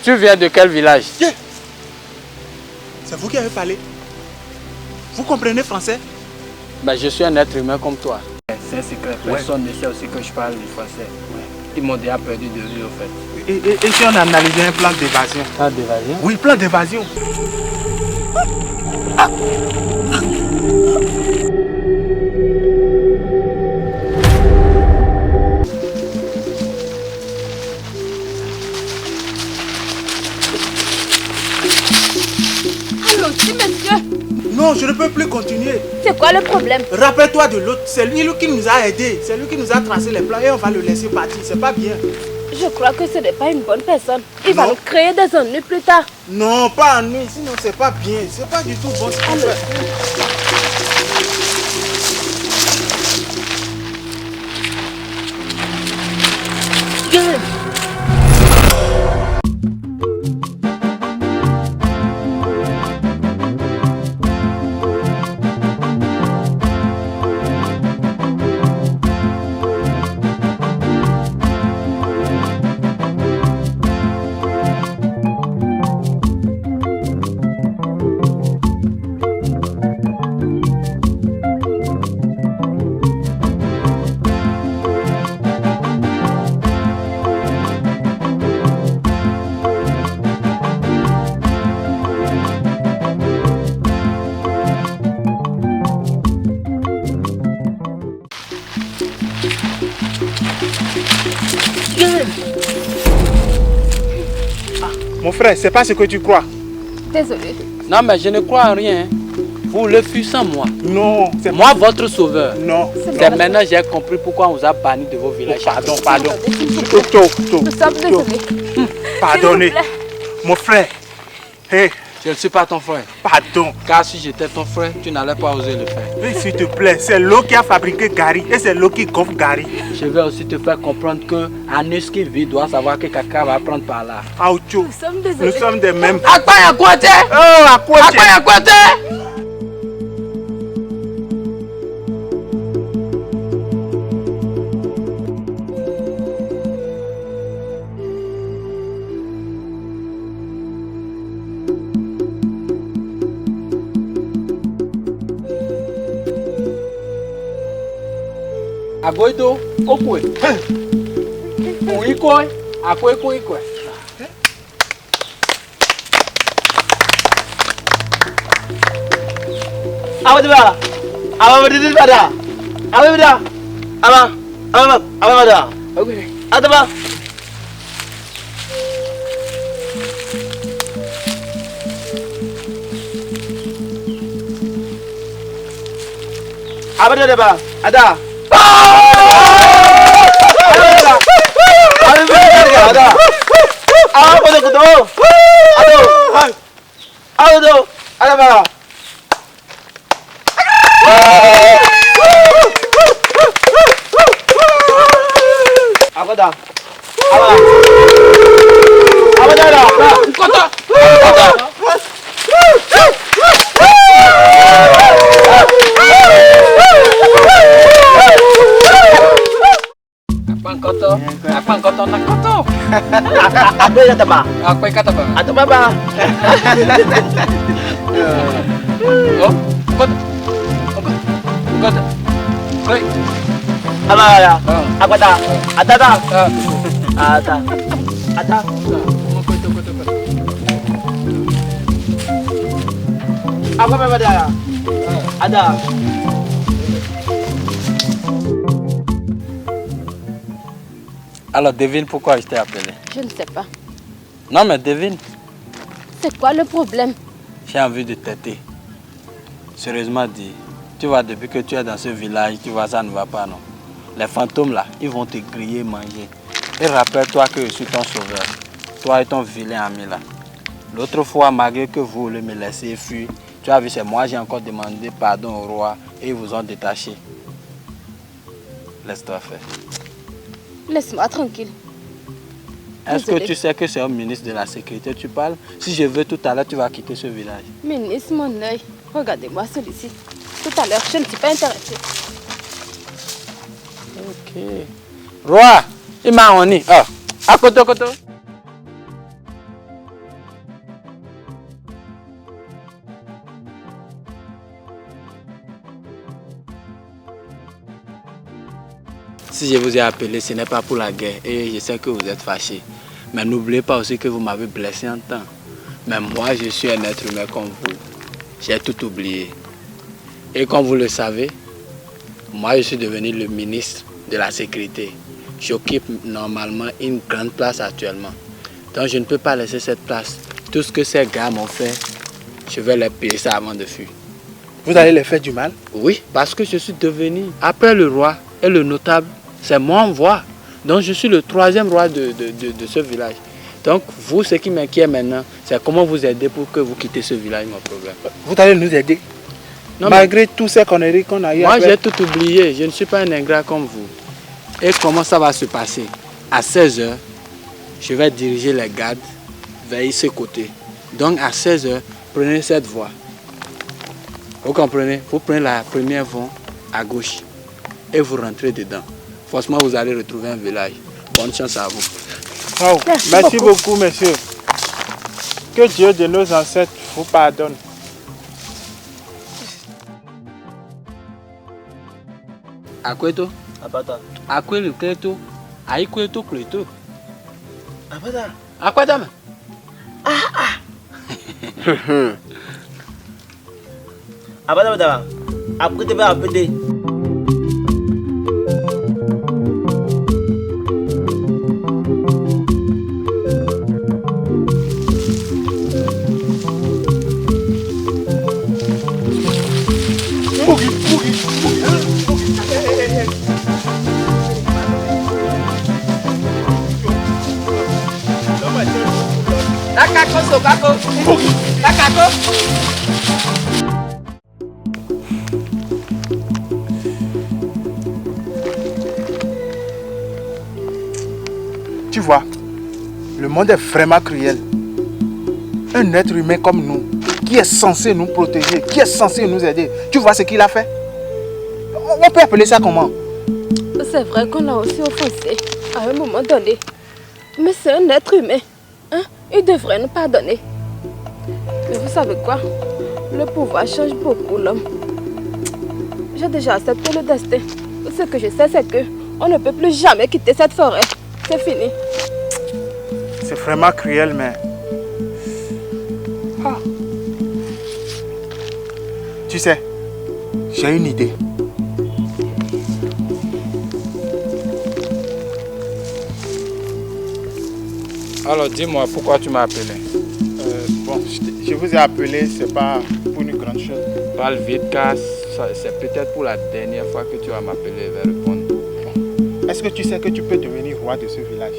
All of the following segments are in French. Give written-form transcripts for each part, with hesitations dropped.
Tu viens de quel village? C'est vous qui avez parlé. Vous comprenez français? Ben, je suis un être humain comme toi. C'est un secret. Personne ne sait aussi que je parle du français. Ils m'ont déjà perdu de vue au fait. Et si on analysait un plan d'évasion? Plan d'évasion? Oui, plan d'évasion. Allons-y, monsieur. Non, je ne peux plus continuer. C'est quoi le problème? Rappelle-toi de l'autre. C'est lui qui nous a aidés. C'est lui qui nous a tracé les plans et on va le laisser partir. C'est pas bien. Je crois que ce n'est pas une bonne personne. Il va nous créer des ennuis plus tard. Non, pas ennui. Sinon, c'est pas bien. C'est pas du tout bon ce qu'on fait. Mon frère, c'est pas ce que tu crois. Désolé. Non, mais je ne crois en rien. Vous le fûtes sans moi. Non, c'est moi votre sauveur. Non. C'est maintenant j'ai compris pourquoi on vous a banni de vos villages. Pardon, pardon. Nous sommes désolés. Pardonnez. Mon frère. Hey. Je ne suis pas ton frère. Pardon. Car si j'étais ton frère, tu n'allais pas oser le faire. Mais s'il te plaît, c'est l'eau qui a fabriqué Gary et c'est l'eau qui gonfle Gary. Je vais aussi te faire comprendre que Anus qui vit doit savoir que quelqu'un va prendre par là. Aoucho. Nous sommes désolés. Nous sommes des mêmes. À quoi y'a quoi t'es? Oh, à quoi y'a quoi t'es? Agoito, kokwe. Uikoi, akwe kuikwe. Abada, abada bada, abada, abada. Okay. Adaba. Abada deba, ada. Apa kata ba? Apa kata ba? Atau baba? Oh, kota. Koi. Apa ya? Apa dah? Ada dah? Ada. Ada. Apa baba dah? Ada. Alors devine pourquoi je t'ai appelé. Je ne sais pas. Non mais devine. C'est quoi le problème? J'ai envie de t'aider. Sérieusement dit, tu vois depuis que tu es dans ce village, tu vois ça ne va pas non. Les fantômes là, ils vont te griller, manger. Et rappelle-toi que je suis ton sauveur. Toi et ton vilain ami là. L'autre fois, malgré que vous voulez me laisser fuir, tu as vu, c'est moi, j'ai encore demandé pardon au roi et ils vous ont détaché. Laisse-toi faire. Laisse-moi tranquille. Est-ce que tu sais que c'est au ministre de la Sécurité tu parles? Si je veux tout à l'heure, tu vas quitter ce village. Ministre, mon œil. Regardez-moi celui-ci. Tout à l'heure, je ne suis pas intéressée. Ok. Roi, il m'a honni. Ah, à côté. Si je vous ai appelé, ce n'est pas pour la guerre et je sais que vous êtes fâchés. Mais n'oubliez pas aussi que vous m'avez blessé un temps. Mais moi, je suis un être humain comme vous. J'ai tout oublié. Et comme vous le savez, moi, je suis devenu le ministre de la Sécurité. J'occupe normalement une grande place actuellement. Donc, je ne peux pas laisser cette place. Tout ce que ces gars m'ont fait, je vais leur payer ça avant de fuir. Vous allez les faire du mal? Oui, parce que je suis devenu, après le roi et le notable, c'est moi en voix. Donc, je suis le 3e roi de ce village. Donc, vous, ce qui m'inquiète maintenant, c'est comment vous aider pour que vous quittez ce village, mon problème. Vous allez nous aider? Non, malgré toutes ces conneries qu'on a eues. Moi, j'ai tout oublié. Je ne suis pas un ingrat comme vous. Et comment ça va se passer? À 16h, je vais diriger les gardes vers ce côté. Donc, à 16h, prenez cette voie. Vous comprenez? Vous prenez la première voie à gauche et vous rentrez dedans. Forcément, vous allez retrouver un village. Bonne chance à vous. Oh, merci beaucoup, monsieur. Que Dieu de nos ancêtres vous pardonne. Akweto? Abata. Akwelu kleto? Aikweto kleto? Abata. Akweta me? Abata. Après te appeler. Tu vois, le monde est vraiment cruel. Un être humain comme nous, qui est censé nous protéger, qui est censé nous aider. Tu vois ce qu'il a fait? On peut appeler ça comment? C'est vrai qu'on l'a aussi offensé à un moment donné. Mais c'est un être humain. Hein? Il devrait nous pardonner. Mais vous savez quoi? Le pouvoir change beaucoup l'homme. J'ai déjà accepté le destin. Ce que je sais, c'est que on ne peut plus jamais quitter cette forêt. C'est fini. C'est vraiment cruel, mais... Ah. Tu sais, j'ai une idée. Alors dis-moi, pourquoi tu m'as appelé? Bon, je vous ai appelé, c'est pas pour une grande chose. Parle vite car c'est peut-être pour la dernière fois que tu vas m'appeler et vais répondre. Est-ce que tu sais que tu peux devenir roi de ce village?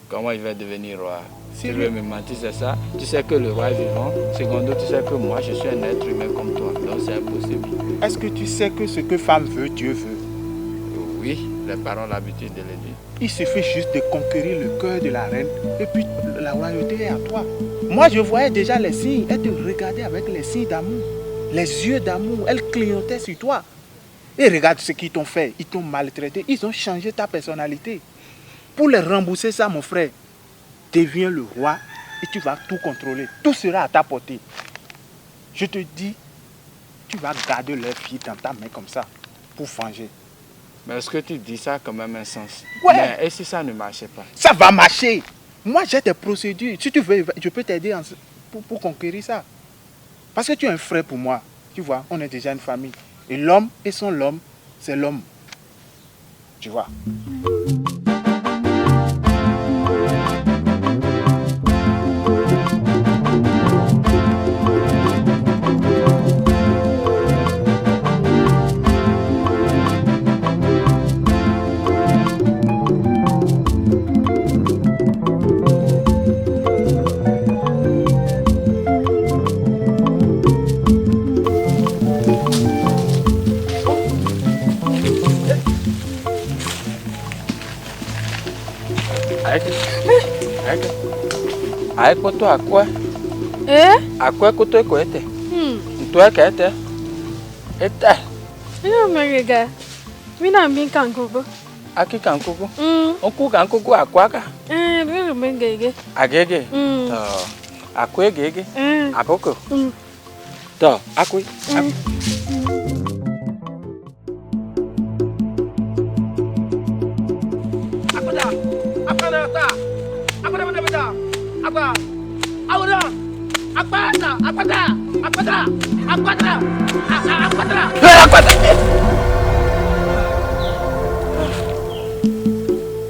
Comment il va devenir roi? Si Tu veux me mentir, c'est ça? Tu sais que le roi est vivant. Secondo, tu sais que moi, je suis un être humain comme toi. Donc c'est impossible. Est-ce que tu sais que ce que femme veut, Dieu veut? Oui, les parents ont l'habitude de le dire. Il suffit juste de conquérir le cœur de la reine et puis la royauté est à toi. Moi, je voyais déjà les signes. Elle te regardait avec les signes d'amour. Les yeux d'amour. Elle clignotait sur toi. Et regarde ce qu'ils t'ont fait. Ils t'ont maltraité. Ils ont changé ta personnalité. Pour les rembourser ça, mon frère, deviens le roi et tu vas tout contrôler. Tout sera à ta portée. Je te dis, tu vas garder leur fille dans ta main comme ça pour venger. Mais est-ce que tu dis ça quand même un sens? Ouais. Mais et si ça ne marchait pas? Ça va marcher. Moi, j'ai des procédures. Si tu veux, je peux t'aider pour conquérir ça. Parce que tu es un frère pour moi. Tu vois, on est déjà une famille. Et l'homme et son l'homme, c'est l'homme. Tu vois. Aïe, koto à quoi? À quoi koto est quoi? Toi, qu'est-ce que tu es? Non, mais regarde. Je suis bien kangourou. Aki kankoko? On coupe kankoko à quoi? Je suis bien Agege? À quoi gege? À beaucoup? À quoi?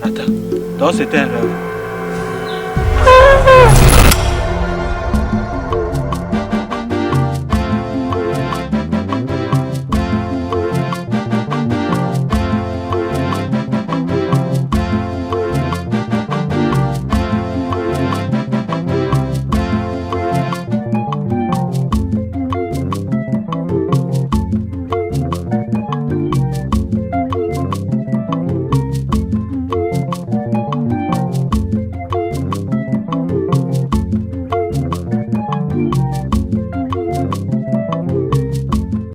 Attends, donc c'était un rêve.